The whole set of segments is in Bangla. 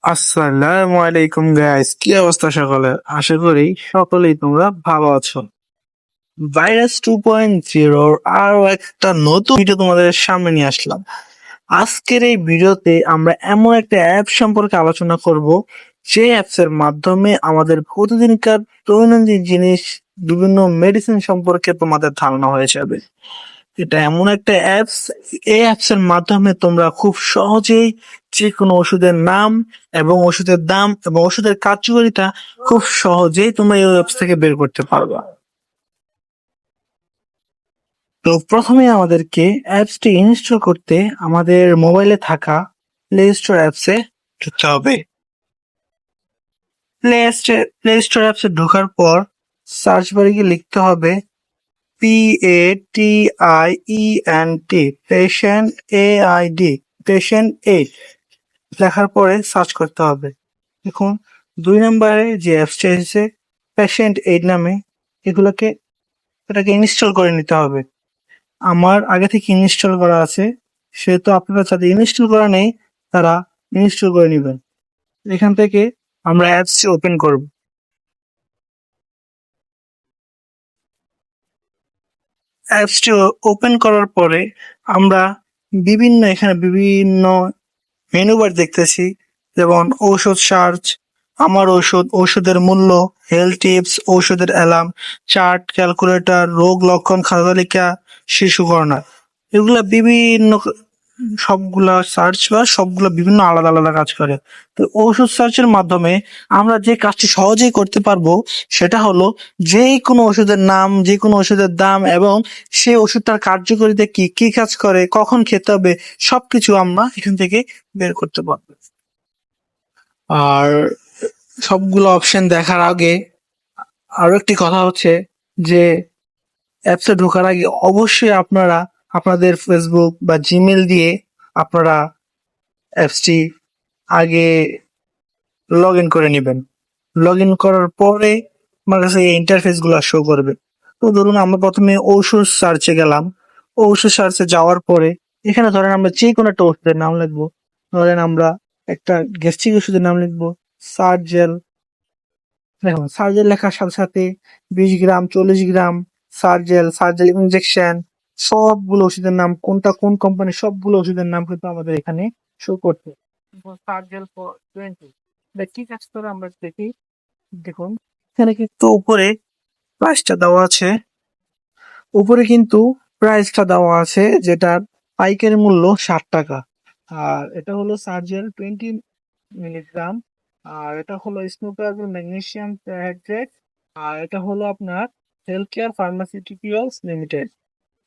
আসসালামু আলাইকুম গাইস, কি অবস্থা সকলের? আশা করি সকলেই তোমরা ভালো আছো। ভাইরাস 2.0 আরো একটা নতুন ভিডিও তোমাদের সামনে নিয়ে আসলাম। আজকের এই ভিডিওতে আমরা এমন একটা অ্যাপ সম্পর্কে আলোচনা করব, যে অ্যাপস এর মাধ্যমে আমাদের প্রতিদিনকার দৈনন্দিন জিনিস, বিভিন্ন মেডিসিন সম্পর্কে তোমাদের ধারণা হয়ে যাবে। এটা এমন একটা অ্যাপস, এই অ্যাপস এর মাধ্যমে তোমরা খুব সহজেই যে কোনো ওষুধের নাম এবং ওষুধের দাম এবং ওষুধের কার্যকারিতা খুব সহজেই তোমরা এই অ্যাপস থেকে বের করতে পারবা। তো প্রথমে আমাদেরকে অ্যাপসটি ইনস্টল করতে আমাদের মোবাইলে থাকা প্লে স্টোর অ্যাপসে ঢুকতে হবে। প্লে স্টোর অ্যাপসে ঢোকার পর সার্চ বারে গিয়ে লিখতে হবে PATIENT, patient, AID, patient aid লেখার পরে সার্চ করতে হবে। দেখুন, 2 নম্বরে যে অ্যাপসটা এসেছে পেশেন্ট এইড নামে, এগুলোকে এটাকে ইনস্টল করে নিতে হবে। আমার আগে থেকে ইনস্টল করা আছে, সেহেতু আপনারা যাদের ইনস্টল করা নেই তারা ইনস্টল করে নেবেন। এখান থেকে আমরা অ্যাপসটি ওপেন করব। অ্যাপসটি ওপেন করার পরে আমরা বিভিন্ন মেনু বার দেখতেছি, যেমন ঔষধ সার্চ, আমার ঔষধ, ঔষধের মূল্য, হেলথ টিপস, ঔষধের অ্যালার্ম, চার্ট, ক্যালকুলেটর, রোগ লক্ষণ, খাদ্য তালিকা, শিশু কর্নার। এগুলা সবগুলা সার্চ বা সবগুলা বিভিন্ন আলাদা আলাদা কাজ করে। তো ঔষধ সার্চের মাধ্যমে আমরা যে কাজটি সহজেই করতে পারবো সেটা হলো যে কোনো ওষুধের নাম, যে কোনো ওষুধের দাম এবং সেই ওষুধটার কার্যকারিতা কি, কি কাজ করে, কখন খেতে হবে, সবকিছু আমরা এখান থেকে বের করতে পারবো। আর সবগুলো অপশন দেখার আগে আরো একটি কথা হচ্ছে যে অ্যাপসে ঢোকার আগে অবশ্যই আপনারা আপনাদের ফেসবুক বা জিমেল দিয়ে আপনারা অ্যাপসটি আগে লগ ইন করে নেবেন। লগ ইন করার পরে আমার কাছে এই ইন্টারফেস গুলো শো করবে। তো ধরুন আমরা প্রথমে ঔষধ সার্চে গেলাম। ঔষধ সার্চে যাওয়ার পরে এখানে ধরেন আমরা যে কোনো একটা ওষুধের নাম লিখবো। ধরেন আমরা একটা গ্যাস্ট্রিক ওষুধের নাম লিখবো সার্জেল। দেখুন, সার্জেল লেখার সাথে সাথে 20 গ্রাম, 40 গ্রাম, সার্জেল ইনজেকশন, সবগুলো ওষুধের নাম, কোনটা কোন কোম্পানি, সবগুলো ওষুধের নাম কিন্তু আমাদের এখানে শো করছে। সার্জেল ফর 20, কি কাজ করে আমরা দেখি। দেখুন, এখানে কিন্তু উপরে কিন্তু প্রাইসটা দেওয়া আছে, যেটার পাইকারি মূল্য 60 টাকা। আর এটা হলো সার্জেল 20 মিলিগ্রাম। আর এটা হলো স্নোকার ম্যাগনেসিয়াম হাইড্রেট। আর এটা হলো আপনার হেলথ কেয়ার ফার্মাসিউটিক্যালস লিমিটেড।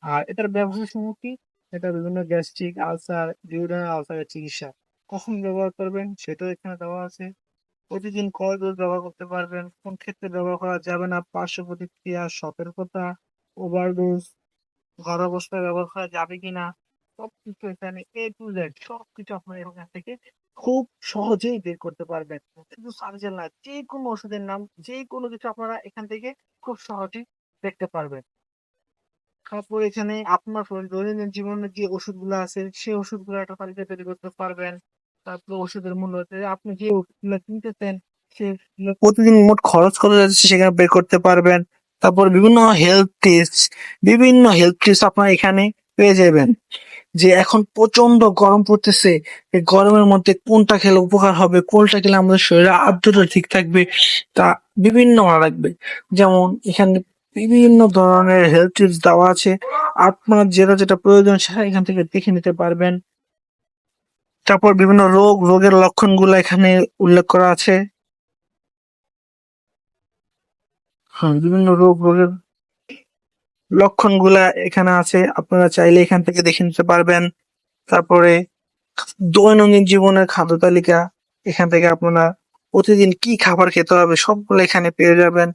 আর এটার ব্যবহার সমূহ কি? এটা বিভিন্ন গ্যাস্ট্রিক আলসার, ডিউডেনাল আলসারের চিকিৎসা। কখন ব্যবহার করবেন সেটাও এখানে দেওয়া আছে। প্রতিদিন কয় ডোজ ব্যবহার করতে পারবেন, কোন ক্ষেত্রে ব্যবহার করা যাবে না, পার্শ্ব প্রতিক্রিয়া, সতর্কতা, ওভারডোজ, ঘর অবস্থায় ব্যবহার করা যাবে কিনা, সবকিছু এখানে A to Z সবকিছু আপনারা এখান থেকে খুব সহজেই বের করতে পারবেন। শুধু সার্জেল না, যে কোনো ওষুধের নাম, যে কোনো কিছু আপনারা এখান থেকে খুব সহজেই দেখতে পারবেন। তারপর এখানে আপনার দৈনন্দিন জীবনে যে ওষুধগুলো আছে সেই ওষুধগুলো একটা তালিকা তৈরি করতে পারবেন। তারপর ওষুধের মূল্য হচ্ছে আপনি যে ওষুধগুলো কিনতেছেন সেগুলো প্রতিদিন মোট খরচ কত যাচ্ছে সেখানে বের করতে পারবেন। তারপর বিভিন্ন হেলথ টিপস আপনারা এখানে পেয়ে যাবেন। যে এখন প্রচন্ড গরম পড়তেছে, এই গরমের মধ্যে কোনটা খেলে উপকার হবে, কোনটা খেলে আমাদের শরীরে আর্দ্রতা ঠিক থাকবে, তা বিভিন্ন ভালো লাগবে। যেমন এখানে বিভিন্ন ধরনের হেলথ টিপস দেওয়া আছে, আপনার যেটা যেটা প্রয়োজন সেটা এখান থেকে দেখে নিতে পারবেন। তারপর বিভিন্ন রোগের লক্ষণগুলো এখানে উল্লেখ করা আছে। হ্যাঁ, বিভিন্ন রোগের লক্ষণগুলা এখানে আছে, আপনারা চাইলে এখান থেকে দেখে নিতে পারবেন। তারপরে দৈনন্দিন জীবনের খাদ্য তালিকা, এখান থেকে আপনারা প্রতিদিন কি খাবার খেতে হবে সবগুলো এখানে পেয়ে যাবেন।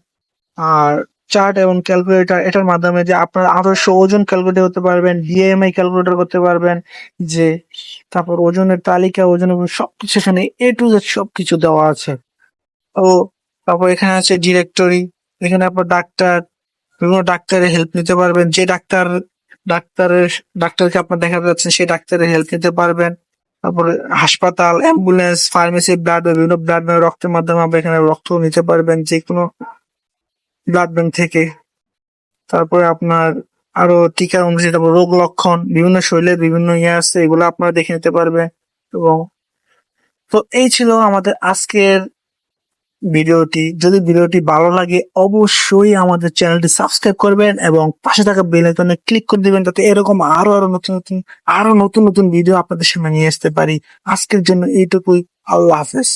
আর চার্ট এবং ক্যালকুলেটর, এটার মাধ্যমে যে আপনারা আদর্শ ওজন ক্যালকুলেট করতে পারবেন, বিএমআই ক্যালকুলেটর করতে পারবেন। যে তারপর ওজনের তালিকা, ওজনের সবকিছু এখানে A to Z সবকিছু দেওয়া আছে। ও তারপর এখানে আছে ডিরেক্টরি, এখানে আপনার বিভিন্ন ডাক্তারের হেল্প নিতে পারবেন। যে ডাক্তারকে আপনার দেখাতে যাচ্ছেন সেই ডাক্তারের হেল্প নিতে পারবেন। তারপরে হাসপাতাল, অ্যাম্বুলেন্স, ফার্মেসি, ব্লাড, বিভিন্ন ব্লাড রক্তের মাধ্যমে আমরা এখানে রক্ত নিতে পারবেন যে কোনো ব্লাড ব্যাংক থেকে। তারপরে আপনার আরো টিকা অনুযায়ী, তারপর রোগ লক্ষণ, বিভিন্ন শরীরের বিভিন্ন ইয়ে আছে, এগুলো আপনারা দেখে নিতে পারবেন। এবং তো এই ছিল আমাদের আজকের ভিডিওটি। যদি ভিডিওটি ভালো লাগে অবশ্যই আমাদের চ্যানেলটি সাবস্ক্রাইব করবেন এবং পাশে থাকা বেল আইকনে ক্লিক করে দিবেন, যাতে এরকম আরো নতুন নতুন ভিডিও আপনাদের সামনে নিয়ে আসতে পারি। আজকের জন্য এইটুকুই। আল্লাহ হাফেজ।